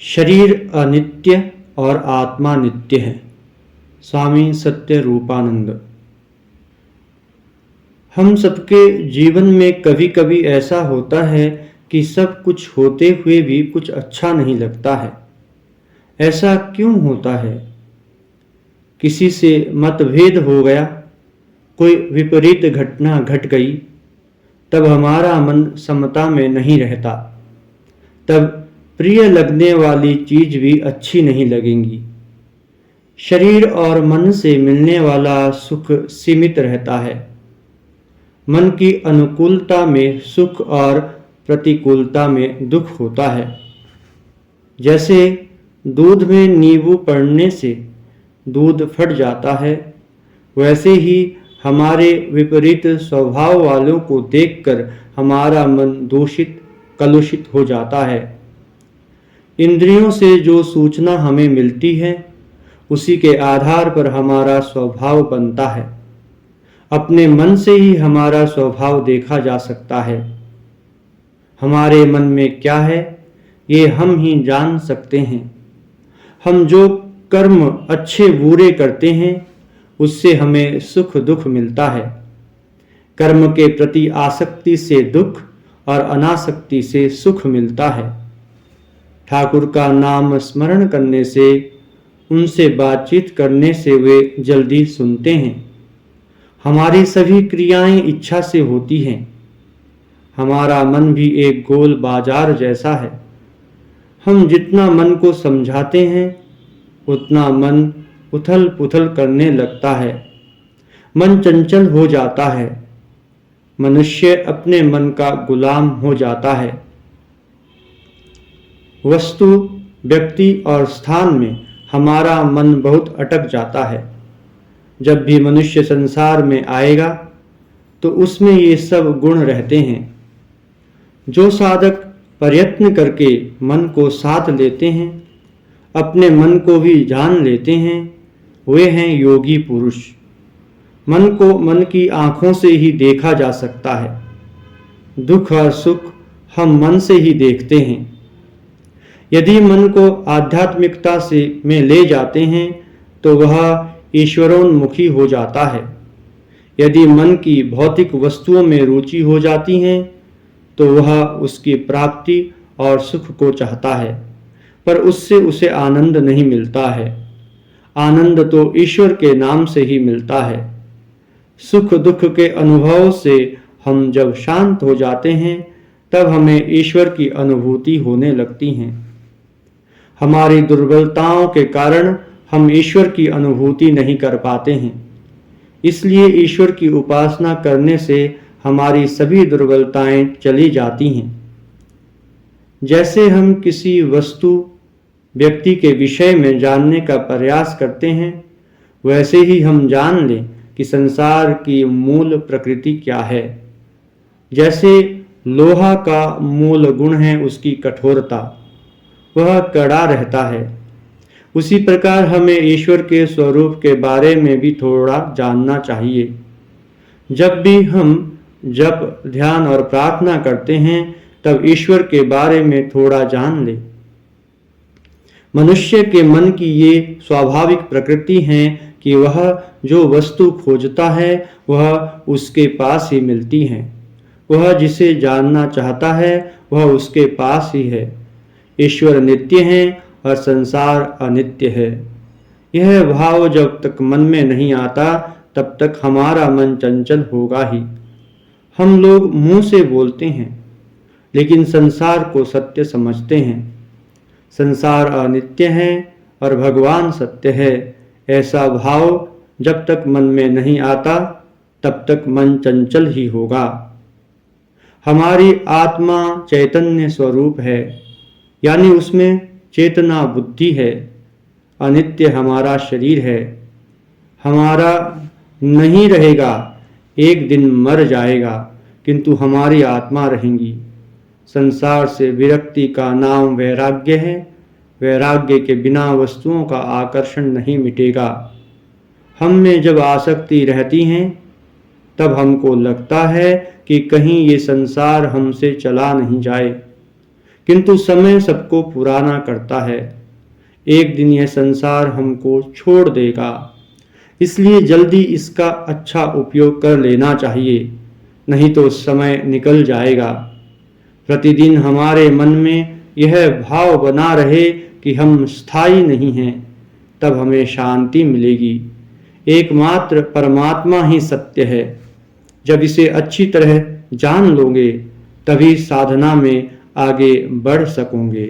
शरीर अनित्य और आत्मा नित्य है। स्वामी सत्य रूपानंद। हम सबके जीवन में कभी कभी ऐसा होता है कि सब कुछ होते हुए भी कुछ अच्छा नहीं लगता है। ऐसा क्यों होता है? किसी से मतभेद हो गया, कोई विपरीत घटना घट गई, तब हमारा मन समता में नहीं रहता। तब प्रिय लगने वाली चीज भी अच्छी नहीं लगेंगी। शरीर और मन से मिलने वाला सुख सीमित रहता है। मन की अनुकूलता में सुख और प्रतिकूलता में दुख होता है। जैसे दूध में नींबू पड़ने से दूध फट जाता है, वैसे ही हमारे विपरीत स्वभाव वालों को देखकर हमारा मन दूषित कलुषित हो जाता है। इंद्रियों से जो सूचना हमें मिलती है, उसी के आधार पर हमारा स्वभाव बनता है। अपने मन से ही हमारा स्वभाव देखा जा सकता है। हमारे मन में क्या है, ये हम ही जान सकते हैं। हम जो कर्म अच्छे बुरे करते हैं, उससे हमें सुख दुख मिलता है। कर्म के प्रति आसक्ति से दुख और अनासक्ति से सुख मिलता है। ठाकुर का नाम स्मरण करने से, उनसे बातचीत करने से वे जल्दी सुनते हैं। हमारी सभी क्रियाएं इच्छा से होती हैं। हमारा मन भी एक गोल बाजार जैसा है। हम जितना मन को समझाते हैं, उतना मन उथल पुथल करने लगता है। मन चंचल हो जाता है। मनुष्य अपने मन का गुलाम हो जाता है। वस्तु, व्यक्ति और स्थान में हमारा मन बहुत अटक जाता है। जब भी मनुष्य संसार में आएगा, तो उसमें ये सब गुण रहते हैं। जो साधक प्रयत्न करके मन को साध लेते हैं, अपने मन को भी जान लेते हैं, वे हैं योगी पुरुष। मन को मन की आंखों से ही देखा जा सकता है। दुख और सुख हम मन से ही देखते हैं। यदि मन को आध्यात्मिकता से में ले जाते हैं, तो वह ईश्वरोन्मुखी हो जाता है। यदि मन की भौतिक वस्तुओं में रुचि हो जाती है, तो वह उसकी प्राप्ति और सुख को चाहता है, पर उससे उसे आनंद नहीं मिलता है। आनंद तो ईश्वर के नाम से ही मिलता है। सुख दुख के अनुभव से हम जब शांत हो जाते हैं, तब हमें ईश्वर की अनुभूति होने लगती है। हमारी दुर्बलताओं के कारण हम ईश्वर की अनुभूति नहीं कर पाते हैं। इसलिए ईश्वर की उपासना करने से हमारी सभी दुर्बलताएं चली जाती हैं। जैसे हम किसी वस्तु, व्यक्ति के विषय में जानने का प्रयास करते हैं, वैसे ही हम जान लें कि संसार की मूल प्रकृति क्या है। जैसे लोहा का मूल गुण है उसकी कठोरता, वह कड़ा रहता है। उसी प्रकार हमें ईश्वर के स्वरूप के बारे में भी थोड़ा जानना चाहिए। जब भी हम जप, ध्यान और प्रार्थना करते हैं, तब ईश्वर के बारे में थोड़ा जान लें। मनुष्य के मन की ये स्वाभाविक प्रकृति है कि वह जो वस्तु खोजता है, वह उसके पास ही मिलती है। वह जिसे जानना चाहता है, वह उसके पास ही है। ईश्वर नित्य है और संसार अनित्य है। यह भाव जब तक मन में नहीं आता, तब तक हमारा मन चंचल होगा ही। हम लोग मुंह से बोलते हैं, लेकिन संसार को सत्य समझते हैं। संसार अनित्य है और भगवान सत्य है, ऐसा भाव जब तक मन में नहीं आता, तब तक मन चंचल ही होगा। हमारी आत्मा चैतन्य स्वरूप है, यानी उसमें चेतना बुद्धि है। अनित्य हमारा शरीर है। हमारा नहीं रहेगा, एक दिन मर जाएगा, किंतु हमारी आत्मा रहेगी। संसार से विरक्ति का नाम वैराग्य है। वैराग्य के बिना वस्तुओं का आकर्षण नहीं मिटेगा। हम में जब आसक्ति रहती है, तब हमको लगता है कि कहीं ये संसार हमसे चला नहीं जाए, किंतु समय सबको पुराना करता है। एक दिन यह संसार हमको छोड़ देगा, इसलिए जल्दी इसका अच्छा उपयोग कर लेना चाहिए, नहीं तो समय निकल जाएगा। प्रतिदिन हमारे मन में यह भाव बना रहे कि हम स्थायी नहीं हैं, तब हमें शांति मिलेगी। एकमात्र परमात्मा ही सत्य है। जब इसे अच्छी तरह जान लोगे, तभी साधना में आगे बढ़ सकोगे।